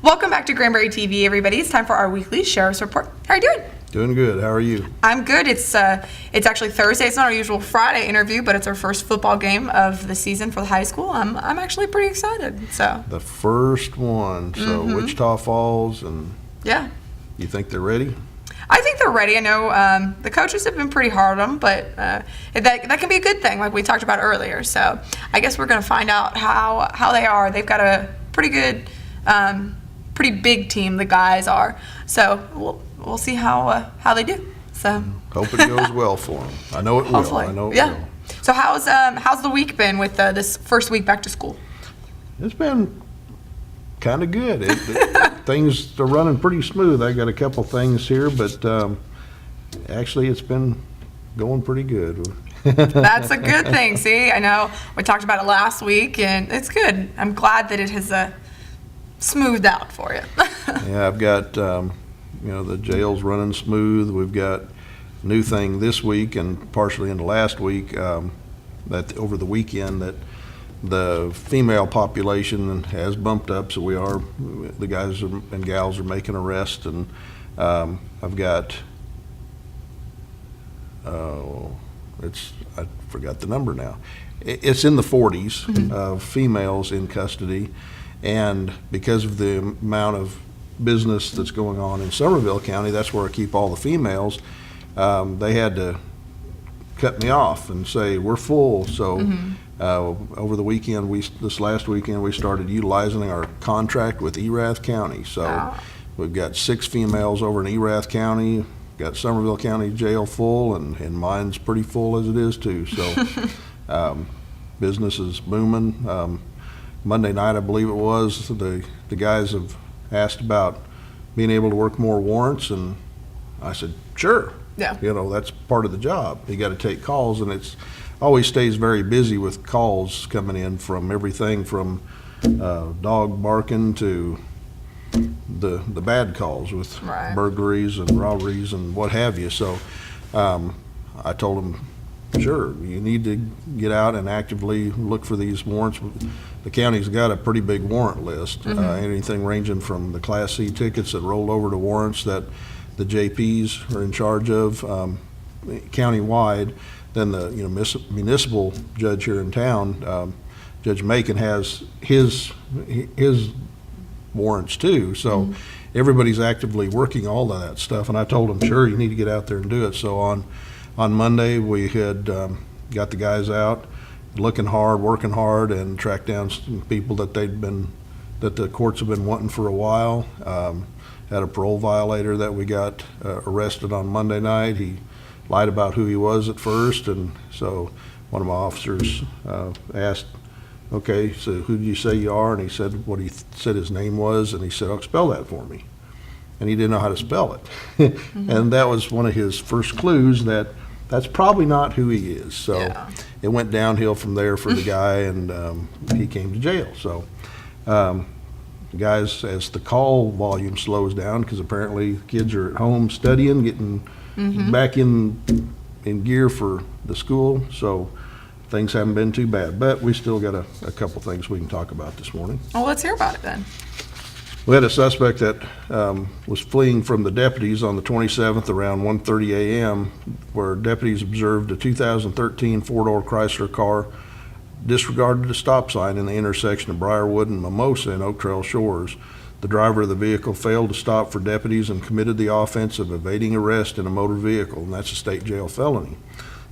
Welcome back to Granbury TV, everybody. It's time for our weekly sheriff's report. How are you doing? Doing good. How are you? I'm good. It's actually Thursday. It's not our usual Friday interview, but it's our first football game of the season for the high school. I'm actually pretty excited. So the first one. So Wichita Falls, and yeah. You think they're ready? I think they're ready. I know the coaches have been pretty hard on them, but that can be a good thing, like we talked about earlier. So I guess we're going to find out how they are. They've got a pretty good, pretty big team. The guys are. So we'll see how they do. So hope it goes well for them. I know it will. Hopefully. I know it will. So how's the week been with this first week back to school? It's been kind of good. Things are running pretty smooth. I got a couple things here, but actually it's been going pretty good. That's a good thing. See, I know we talked about it last week, and it's good. I'm glad that it has smoothed out for you. Yeah, I've got the jail's running smooth. We've got a new thing this week and partially in the last week that over the weekend that the female population has bumped up, so the guys and gals are making arrests, and I've got I forgot the number now. It's in the 40s of females in custody, and because of the amount of business that's going on in Somerville County, that's where I keep all the females. They had to cut me off and say we're full, so. Over the weekend, this last weekend, we started utilizing our contract with Erath County. So we've got 6 females over in Erath County, got Somerville County Jail full, and mine's pretty full as it is too. So business is booming. Monday night, I believe it was, the guys have asked about being able to work more warrants, and I said, sure. Yeah. That's part of the job. You got to take calls, and it's always stays very busy with calls coming in from everything from dog barking to the bad calls with burglaries and robberies and what have you. So I told them, sure, you need to get out and actively look for these warrants. The county's got a pretty big warrant list, anything ranging from the Class C tickets that rolled over to warrants that the JPs are in charge of countywide. Then the municipal judge here in town, Judge Macon, has his warrants too. So everybody's actively working all of that stuff. And I told them, sure, you need to get out there and do it. So on Monday we had got the guys out, looking hard, working hard, and tracked down some people that the courts have been wanting for a while. Had a parole violator that we got arrested on Monday night. He lied about who he was at first, and so one of my officers asked, okay, so who do you say you are? And he said what he said his name was, and he said, oh, spell that for me. And he didn't know how to spell it. And that was one of his first clues that that's probably not who he is. So it went downhill from there for the guy, and he came to jail. So guys, as the call volume slows down, because apparently kids are at home studying, getting back in gear for the school, so things haven't been too bad, but we still got a couple things we can talk about this morning. Well, let's hear about it then. We had a suspect that was fleeing from the deputies on the 27th around 1:30 a.m. where deputies observed a 2013 four-door Chrysler car disregarded a stop sign in the intersection of Briarwood and Mimosa in Oak Trail Shores. The driver of the vehicle failed to stop for deputies and committed the offense of evading arrest in a motor vehicle, and that's a state jail felony.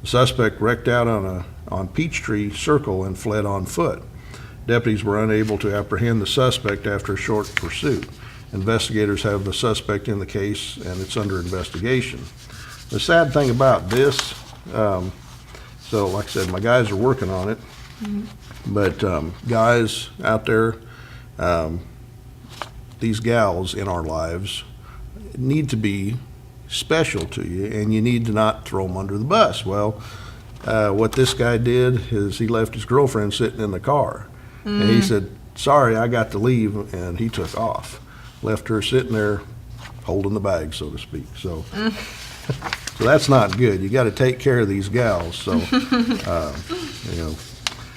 The suspect wrecked out on Peachtree Circle and fled on foot. Deputies were unable to apprehend the suspect after a short pursuit. Investigators have the suspect in the case, and it's under investigation. The sad thing about this, so like I said, my guys are working on it, but guys out there, these gals in our lives need to be special to you, and you need to not throw them under the bus. Well, what this guy did is he left his girlfriend sitting in the car, and he said, sorry, I got to leave, and he took off. Left her sitting there holding the bag, so to speak. So so that's not good. You got to take care of these gals. So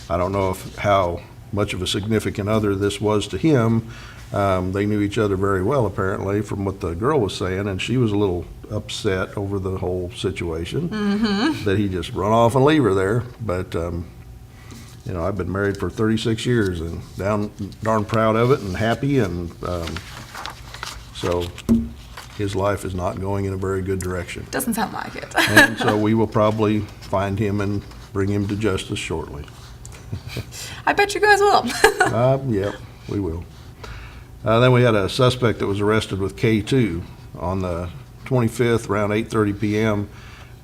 I don't know how much of a significant other this was to him, They knew each other very well, apparently, from what the girl was saying, and she was a little upset over the whole situation, that he just run off and leave her there. But, I've been married for 36 years and darn proud of it and happy, and so his life is not going in a very good direction. Doesn't sound like it. And so we will probably find him and bring him to justice shortly. I bet you guys will. Yep, we will. Then we had a suspect that was arrested with K2 on the 25th around 8:30 p.m.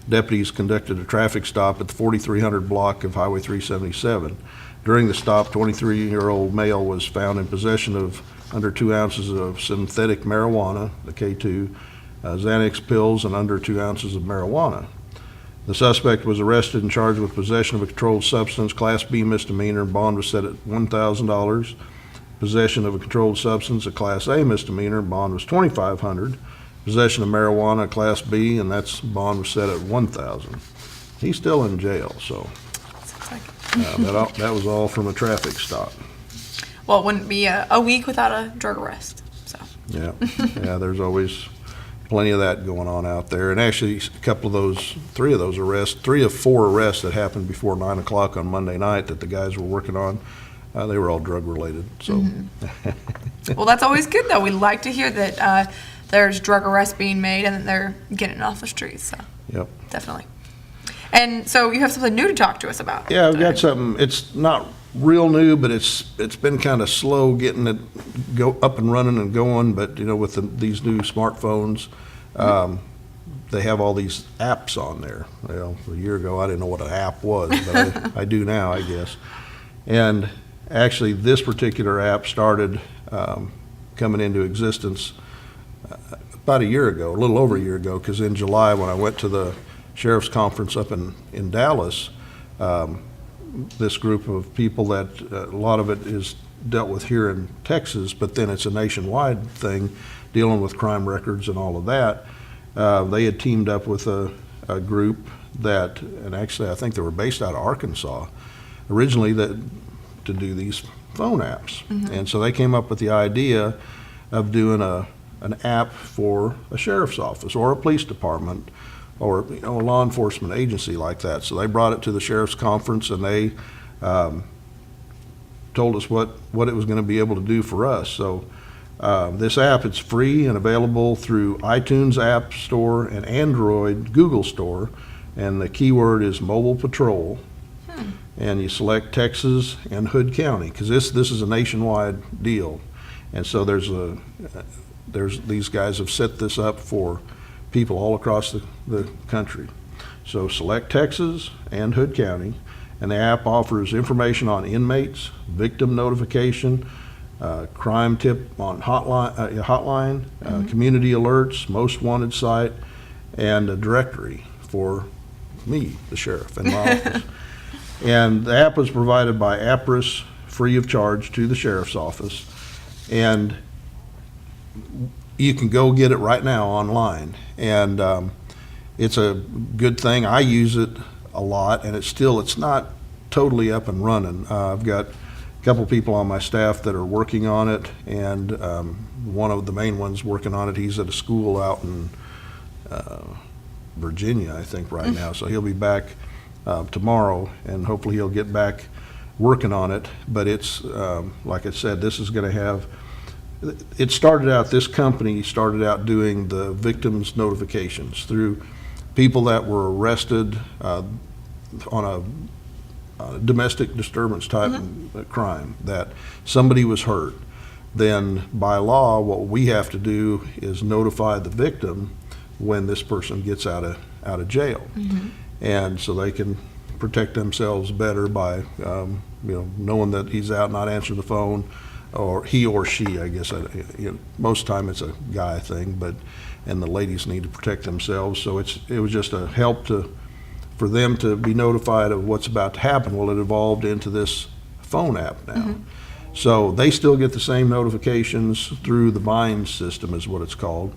Deputies conducted a traffic stop at the 4300 block of Highway 377. During the stop, 23-year-old male was found in possession of under 2 ounces of synthetic marijuana, the K2, Xanax pills, and under 2 ounces of marijuana. The suspect was arrested and charged with possession of a controlled substance, Class B misdemeanor. Bond was set at $1,000. Possession of a controlled substance, a Class A misdemeanor. Bond was $2,500. Possession of marijuana, a Class B, and that's bond was set at $1,000. He's still in jail, so Sounds like it. that was all from a traffic stop. Well, it wouldn't be a week without a drug arrest. So Yeah, there's always plenty of that going on out there. And actually, three of four arrests that happened before 9 o'clock on Monday night that the guys were working on, they were all drug related. So, well, that's always good though. We like to hear that there's drug arrests being made and that they're getting off the streets. So Yep. definitely. And so you have something new to talk to us about. Yeah, I've got something. It's not real new, but it's been kind of slow getting it up and running and going. But with these new smartphones, they have all these apps on there. Well, a year ago I didn't know what an app was, but I do now, I guess. And actually, this particular app started coming into existence about a year ago, a little over a year ago, because in July when I went to the sheriff's conference up in Dallas, this group of people that a lot of it is dealt with here in Texas, but then it's a nationwide thing dealing with crime records and all of that. They had teamed up with a group that, and actually I think they were based out of Arkansas originally, to do these phone apps. And so they came up with the idea of doing an app for a sheriff's office or a police department or a law enforcement agency like that. So they brought it to the sheriff's conference, and they told us what it was going to be able to do for us. So this app, it's free and available through iTunes App Store and Android Google Store, and the keyword is Mobile Patrol. And you select Texas and Hood County, because this is a nationwide deal. And so these guys have set this up for people all across the country. So select Texas and Hood County, and the app offers information on inmates, victim notification, crime tip on hotline, community alerts, most wanted site, and a directory for me, the sheriff, in my office. And the app was provided by APRIS, free of charge to the sheriff's office. And you can go get it right now online. And it's a good thing. I use it a lot, and it's not totally up and running. I've got a couple people on my staff that are working on it, and one of the main ones working on it, he's at a school out in Virginia, I think, right now. So he'll be back tomorrow, and hopefully he'll get back working on it. But it's, like I said, this is going to have, this company started out doing the victims notifications through people that were arrested on a domestic disturbance type crime, that somebody was hurt. Then by law, what we have to do is notify the victim when this person gets out of jail. And so they can protect themselves better by knowing that he's out, not answering the phone, or he or she, I guess. Most of the time it's a guy thing, and the ladies need to protect themselves. So it was just a help for them to be notified of what's about to happen. Well, it evolved into this phone app now. So they still get the same notifications through the Bind system, is what it's called.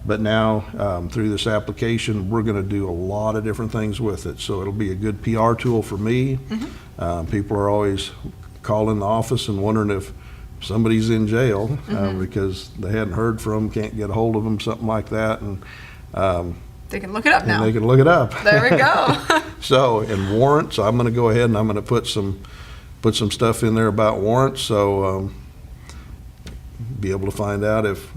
But now, through this application, we're going to do a lot of different things with it. So it'll be a good PR tool for me. People are always calling the office and wondering if somebody's in jail because they hadn't heard from them, can't get a hold of them, something like that, and They can look it up now. they can look it up. There we go. So, and warrants, I'm going to go ahead and I'm going to put some stuff in there about warrants, so be able to find out if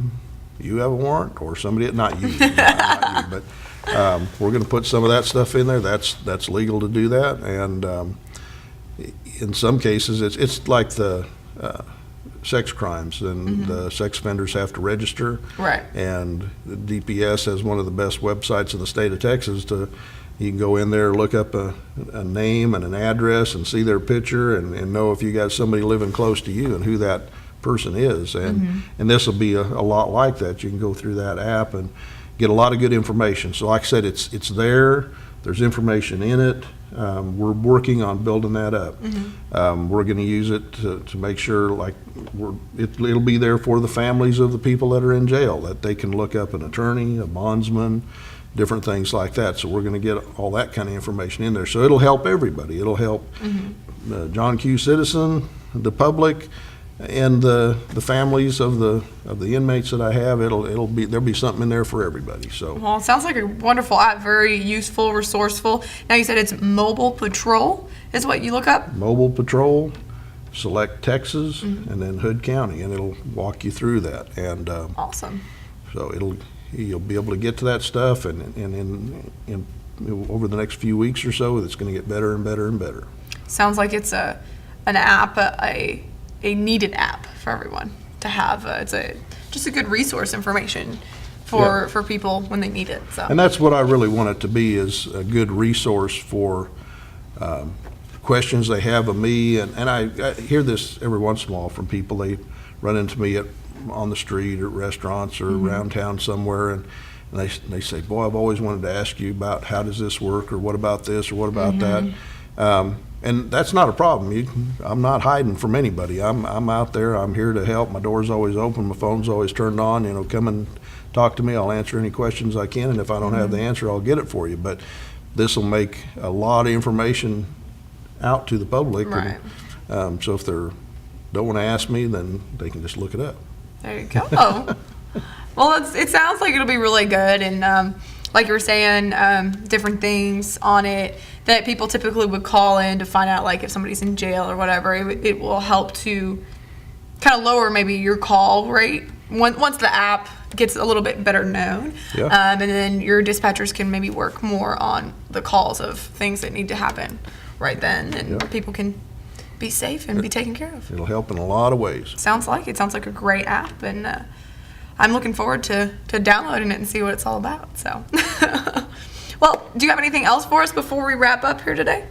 you have a warrant or somebody, not you, not you, but we're going to put some of that stuff in there. That's legal to do that, and in some cases, it's like the sex crimes, and the sex offenders have to register. Right. And the DPS has one of the best websites in the state of Texas. You can go in there, look up a name and an address and see their picture and know if you got somebody living close to you and who that person is. And this will be a lot like that. You can go through that app and get a lot of good information. So like I said, it's there. There's information in it. We're working on building that up. We're going to use it to make sure, like, it'll be there for the families of the people that are in jail, that they can look up an attorney, a bondsman, different things like that. So we're going to get all that kind of information in there. So it'll help everybody. It'll help John Q. citizen, the public, and the families of the inmates that I have. There'll be something in there for everybody. So Well, it sounds like a wonderful app, very useful, resourceful. Now you said it's Mobile Patrol is what you look up? Mobile Patrol, select Texas, and then Hood County, and it'll walk you through that. And Awesome. so you'll be able to get to that stuff, and in over the next few weeks or so, it's going to get better and better and better. Sounds like it's an app, a needed app for everyone to have. It's just a good resource information for people when they need it. So. And that's what I really want it to be, is a good resource for questions they have of me. And I hear this every once in a while from people. They run into me on the street or at restaurants or around town somewhere, and they say, boy, I've always wanted to ask you about how does this work, or what about this, or what about that. And that's not a problem. I'm not hiding from anybody. I'm out there. I'm here to help. My door's always open. My phone's always turned on. Come and talk to me. I'll answer any questions I can, and if I don't have the answer, I'll get it for you. But this will make a lot of information out to the public. Right. And, so if they don't want to ask me, then they can just look it up. There you go. Well, it sounds like it'll be really good, and like you were saying, different things on it that people typically would call in to find out, like if somebody's in jail or whatever. It will help to kind of lower maybe your call rate once the app gets a little bit better known. Yeah. And then your dispatchers can maybe work more on the calls of things that need to happen right then, and people can be safe and be taken care of. It'll help in a lot of ways. Sounds like a great app, and I'm looking forward to downloading it and see what it's all about. So, well, do you have anything else for us before we wrap up here today?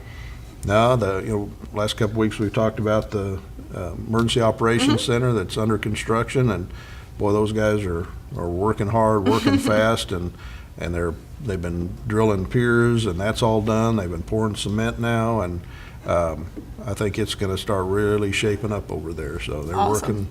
No, last couple of weeks we've talked about the emergency operations center that's under construction, and boy, those guys are working hard, working fast, and they've been drilling piers, and that's all done. They've been pouring cement now, and I think it's going to start really shaping up over there. So they're Awesome.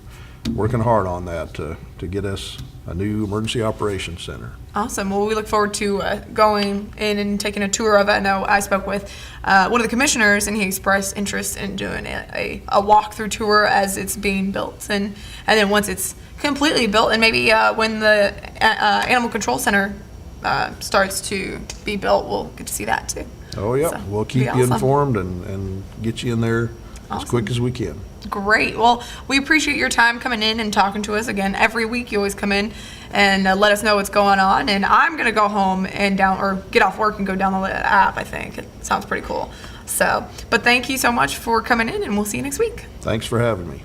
working hard on that to get us a new emergency operations center. Awesome. Well, we look forward to going in and taking a tour of it. I know I spoke with one of the commissioners, and he expressed interest in doing a walkthrough tour as it's being built, and then once it's completely built, and maybe when the animal control center starts to be built, we'll get to see that too. Oh yeah, So, we'll keep it'll be you awesome. informed and get you in there as quick as we can. Great. Well, we appreciate your time coming in and talking to us again. Every week you always come in and let us know what's going on. And I'm going to go home and get off work and go download the app, I think. It sounds pretty cool. So, but thank you so much for coming in, and we'll see you next week. Thanks for having me.